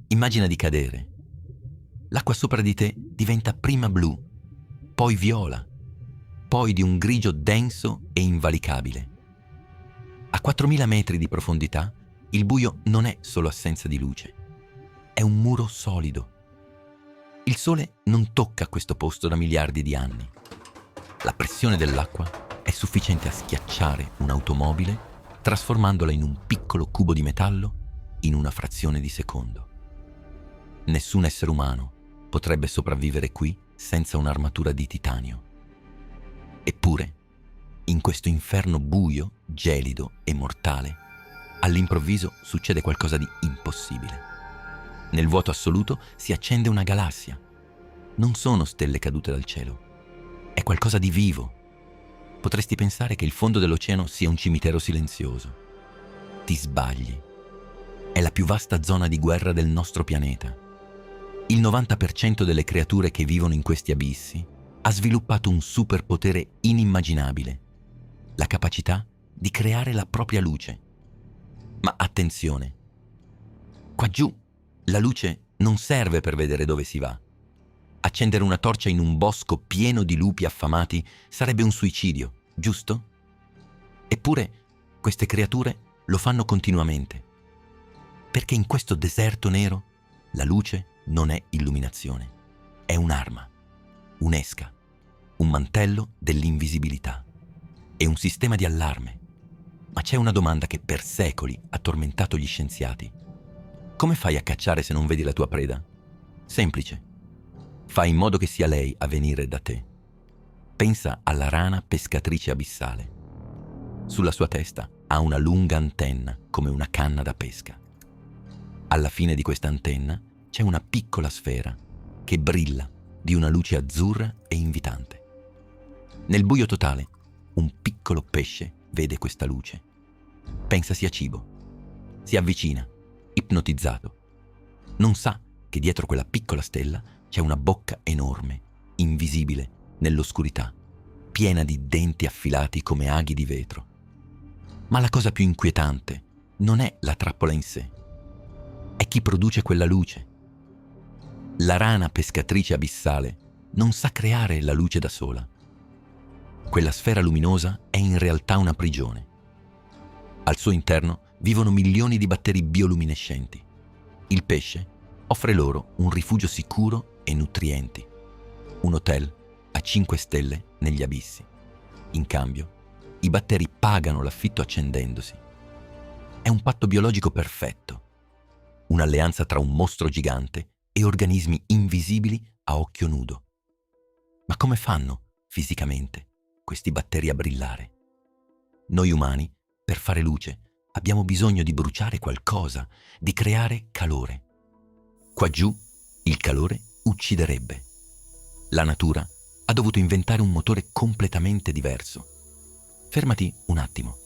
Immagina di cadere. L'acqua sopra di te diventa prima blu, poi viola, poi di un grigio denso e invalicabile. A 4000 metri di profondità, il buio non è solo assenza di luce, è un muro solido. Il sole non tocca questo posto da miliardi di anni. La pressione dell'acqua è sufficiente a schiacciare un'automobile, trasformandola in un piccolo cubo di metallo in una frazione di secondo. Nessun essere umano potrebbe sopravvivere qui senza un'armatura di titanio. Eppure, in questo inferno buio, gelido e mortale, all'improvviso succede qualcosa di impossibile. Nel vuoto assoluto si accende una galassia. Non sono stelle cadute dal cielo. È qualcosa di vivo. Potresti pensare che il fondo dell'oceano sia un cimitero silenzioso. Ti sbagli. È la più vasta zona di guerra del nostro pianeta. Il 90% delle creature che vivono in questi abissi ha sviluppato un superpotere inimmaginabile, la capacità di creare la propria luce. Ma attenzione, qua giù la luce non serve per vedere dove si va. Accendere una torcia in un bosco pieno di lupi affamati sarebbe un suicidio, giusto? Eppure queste creature lo fanno continuamente, perché in questo deserto nero la luce non è illuminazione, è un'arma, un'esca, un mantello dell'invisibilità. È un sistema di allarme. Ma c'è una domanda che per secoli ha tormentato gli scienziati. Come fai a cacciare se non vedi la tua preda? Semplice. Fai in modo che sia lei a venire da te. Pensa alla rana pescatrice abissale. Sulla sua testa ha una lunga antenna come una canna da pesca. Alla fine di questa antenna c'è una piccola sfera che brilla di una luce azzurra e invitante. Nel buio totale, un piccolo pesce vede questa luce. Pensa sia cibo. Si avvicina, ipnotizzato. Non sa che dietro quella piccola stella c'è una bocca enorme, invisibile, nell'oscurità, piena di denti affilati come aghi di vetro. Ma la cosa più inquietante non è la trappola in sé, è chi produce quella luce. La rana pescatrice abissale non sa creare la luce da sola. Quella sfera luminosa è in realtà una prigione. Al suo interno vivono milioni di batteri bioluminescenti. Il pesce offre loro un rifugio sicuro e nutrienti, un hotel a 5 stelle negli abissi. In cambio, i batteri pagano l'affitto accendendosi. È un patto biologico perfetto, un'alleanza tra un mostro gigante e organismi invisibili a occhio nudo. Ma come fanno, fisicamente, questi batteri a brillare? Noi umani, per fare luce, abbiamo bisogno di bruciare qualcosa, di creare calore. Qua giù, il calore ucciderebbe. La natura ha dovuto inventare un motore completamente diverso. Fermati un attimo.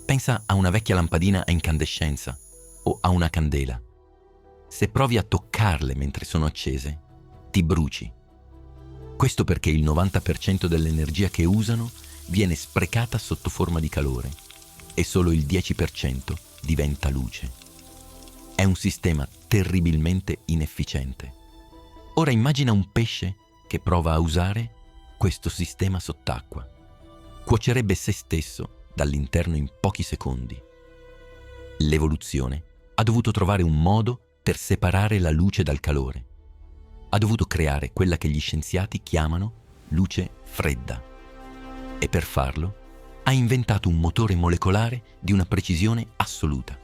Pensa a una vecchia lampadina a incandescenza o a una candela. Se provi a toccarle mentre sono accese, ti bruci. Questo perché il 90% dell'energia che usano viene sprecata sotto forma di calore e solo il 10% diventa luce. È un sistema terribilmente inefficiente. Ora immagina un pesce che prova a usare questo sistema sott'acqua. Cuocerebbe se stesso dall'interno in pochi secondi. L'evoluzione ha dovuto trovare un modo per separare la luce dal calore. Ha dovuto creare quella che gli scienziati chiamano luce fredda. E per farlo ha inventato un motore molecolare di una precisione assoluta.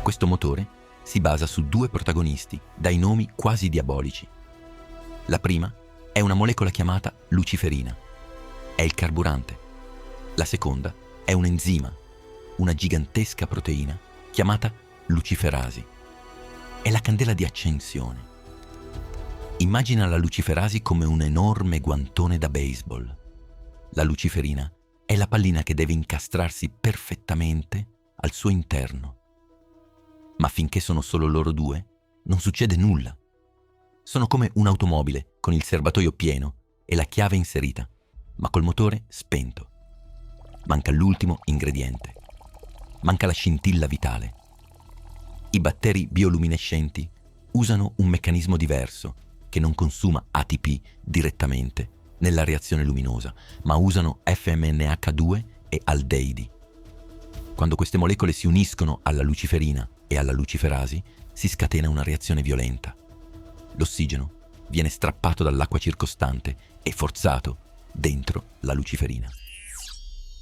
Questo motore si basa su 2 protagonisti dai nomi quasi diabolici. La prima è una molecola chiamata luciferina. È il carburante. La seconda è un enzima, una gigantesca proteina chiamata luciferasi. È la candela di accensione. Immagina la luciferasi come un enorme guantone da baseball. La luciferina è la pallina che deve incastrarsi perfettamente al suo interno. Ma finché sono solo loro 2, non succede nulla. Sono come un'automobile con il serbatoio pieno e la chiave inserita, ma col motore spento. Manca l'ultimo ingrediente. Manca la scintilla vitale. I batteri bioluminescenti usano un meccanismo diverso che non consuma ATP direttamente nella reazione luminosa, ma usano FMNH2 e aldeidi. Quando queste molecole si uniscono alla luciferina e alla luciferasi, si scatena una reazione violenta. L'ossigeno viene strappato dall'acqua circostante e forzato dentro la luciferina.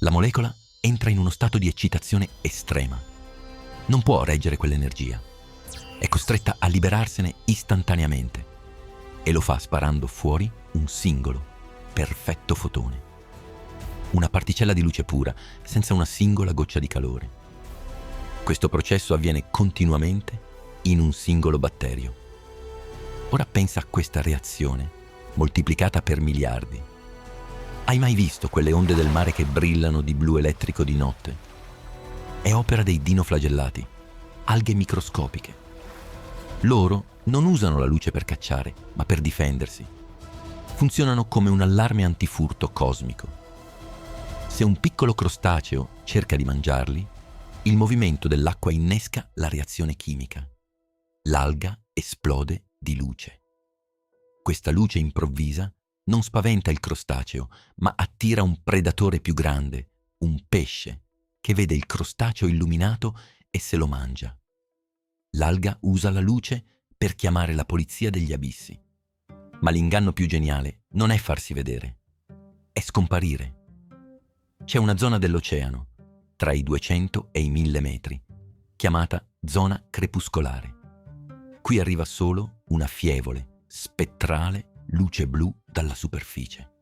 La molecola entra in uno stato di eccitazione estrema. Non può reggere quell'energia. È costretta a liberarsene istantaneamente e lo fa sparando fuori un singolo, perfetto fotone. Una particella di luce pura, senza una singola goccia di calore. Questo processo avviene continuamente in un singolo batterio. Ora pensa a questa reazione, moltiplicata per miliardi. Hai mai visto quelle onde del mare che brillano di blu elettrico di notte? È opera dei dinoflagellati, alghe microscopiche. Loro non usano la luce per cacciare, ma per difendersi. Funzionano come un allarme antifurto cosmico. Se un piccolo crostaceo cerca di mangiarli, il movimento dell'acqua innesca la reazione chimica. L'alga esplode di luce. Questa luce improvvisa non spaventa il crostaceo, ma attira un predatore più grande, un pesce, che vede il crostaceo illuminato e se lo mangia. L'alga usa la luce per chiamare la polizia degli abissi. Ma l'inganno più geniale non è farsi vedere, è scomparire. C'è una zona dell'oceano, tra i 200 e i 1000 metri, chiamata zona crepuscolare. Qui arriva solo una fievole, spettrale luce blu dalla superficie.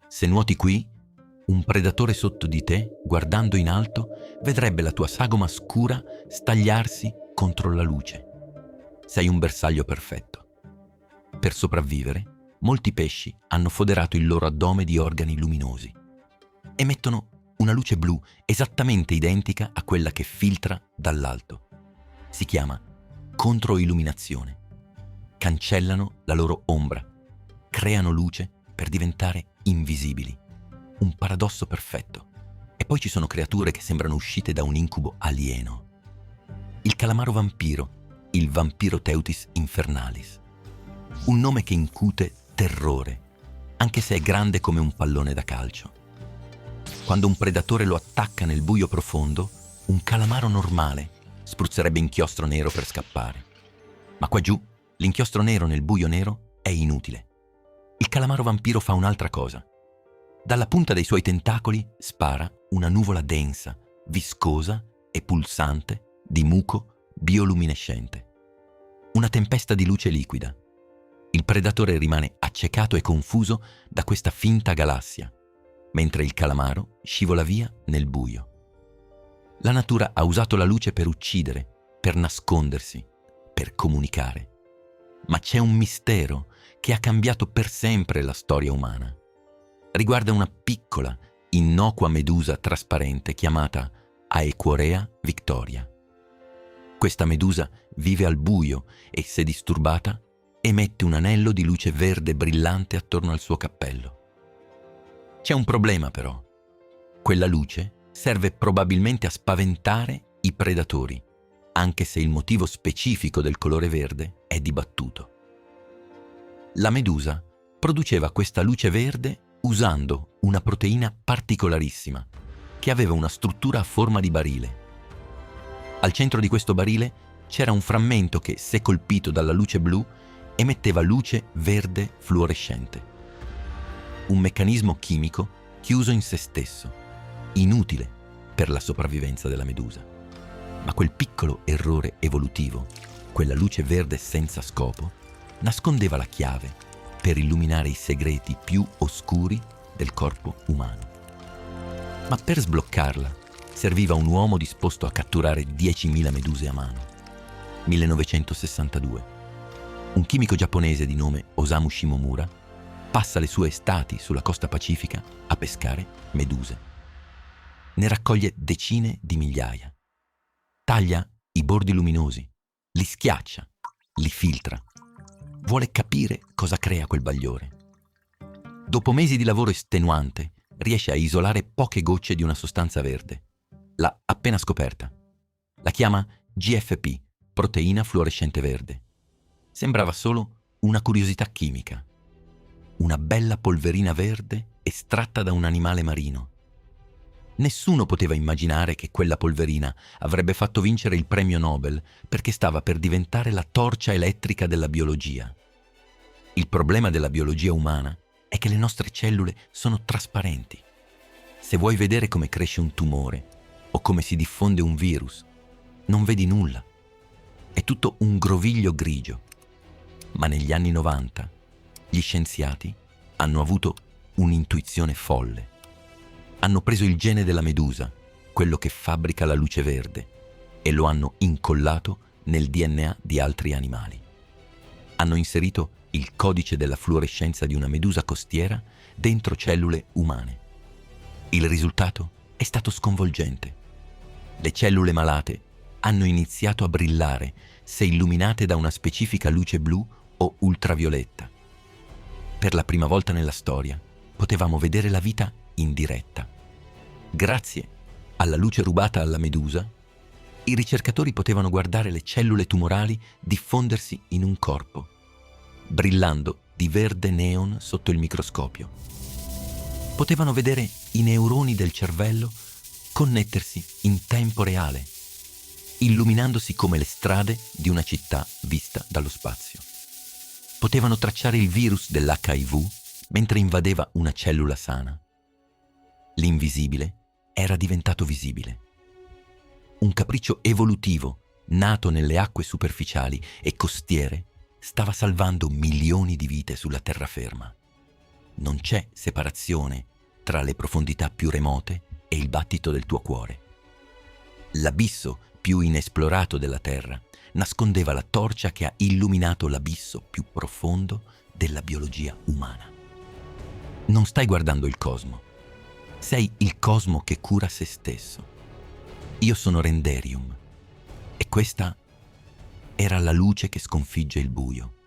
Se nuoti qui, un predatore sotto di te, guardando in alto, vedrebbe la tua sagoma scura stagliarsi contro la luce. Sei un bersaglio perfetto. Per sopravvivere, molti pesci hanno foderato il loro addome di organi luminosi. Emettono una luce blu esattamente identica a quella che filtra dall'alto. Si chiama controilluminazione. Cancellano la loro ombra, creano luce per diventare invisibili. Un paradosso perfetto. E poi ci sono creature che sembrano uscite da un incubo alieno. Il calamaro vampiro, il Vampiroteuthis infernalis. Un nome che incute terrore, anche se è grande come un pallone da calcio. Quando un predatore lo attacca nel buio profondo, un calamaro normale spruzzerebbe inchiostro nero per scappare. Ma qua giù, l'inchiostro nero nel buio nero è inutile. Il calamaro vampiro fa un'altra cosa. Dalla punta dei suoi tentacoli spara una nuvola densa, viscosa e pulsante di muco bioluminescente. Una tempesta di luce liquida. Il predatore rimane accecato e confuso da questa finta galassia, mentre il calamaro scivola via nel buio. La natura ha usato la luce per uccidere, per nascondersi, per comunicare. Ma c'è un mistero che ha cambiato per sempre la storia umana. Riguarda una piccola, innocua medusa trasparente chiamata Aequorea victoria. Questa medusa vive al buio e, se disturbata, emette un anello di luce verde brillante attorno al suo cappello. C'è un problema però. Quella luce serve probabilmente a spaventare i predatori, anche se il motivo specifico del colore verde è dibattuto. La medusa produceva questa luce verde usando una proteina particolarissima che aveva una struttura a forma di barile. Al centro di questo barile c'era un frammento che, se colpito dalla luce blu, emetteva luce verde fluorescente. Un meccanismo chimico chiuso in se stesso, inutile per la sopravvivenza della medusa. Ma quel piccolo errore evolutivo, quella luce verde senza scopo, nascondeva la chiave per illuminare i segreti più oscuri del corpo umano. Ma per sbloccarla serviva un uomo disposto a catturare 10.000 meduse a mano. 1962. Un chimico giapponese di nome Osamu Shimomura passa le sue estati sulla costa pacifica a pescare meduse. Ne raccoglie decine di migliaia. Taglia i bordi luminosi, li schiaccia, li filtra. Vuole capire cosa crea quel bagliore. Dopo mesi di lavoro estenuante, riesce a isolare poche gocce di una sostanza verde. L'ha appena scoperta. La chiama GFP, proteina fluorescente verde. Sembrava solo una curiosità chimica, una bella polverina verde estratta da un animale marino. Nessuno poteva immaginare che quella polverina avrebbe fatto vincere il premio Nobel perché stava per diventare la torcia elettrica della biologia. Il problema della biologia umana è che le nostre cellule sono trasparenti. Se vuoi vedere come cresce un tumore o come si diffonde un virus, non vedi nulla. È tutto un groviglio grigio. Ma negli anni 90 gli scienziati hanno avuto un'intuizione folle. Hanno preso il gene della medusa, quello che fabbrica la luce verde, e lo hanno incollato nel DNA di altri animali. Hanno inserito il codice della fluorescenza di una medusa costiera dentro cellule umane. Il risultato è stato sconvolgente. Le cellule malate hanno iniziato a brillare se illuminate da una specifica luce blu o ultravioletta. Per la prima volta nella storia potevamo vedere la vita in diretta. Grazie alla luce rubata alla medusa, i ricercatori potevano guardare le cellule tumorali diffondersi in un corpo, brillando di verde neon sotto il microscopio. Potevano vedere i neuroni del cervello connettersi in tempo reale, illuminandosi come le strade di una città vista dallo spazio. Potevano tracciare il virus dell'HIV mentre invadeva una cellula sana. L'invisibile era diventato visibile. Un capriccio evolutivo, nato nelle acque superficiali e costiere, stava salvando milioni di vite sulla terraferma. Non c'è separazione tra le profondità più remote e il battito del tuo cuore. L'abisso più inesplorato della Terra nascondeva la torcia che ha illuminato l'abisso più profondo della biologia umana. Non stai guardando il cosmo. Sei il cosmo che cura se stesso. Io sono Renderium e questa era la luce che sconfigge il buio.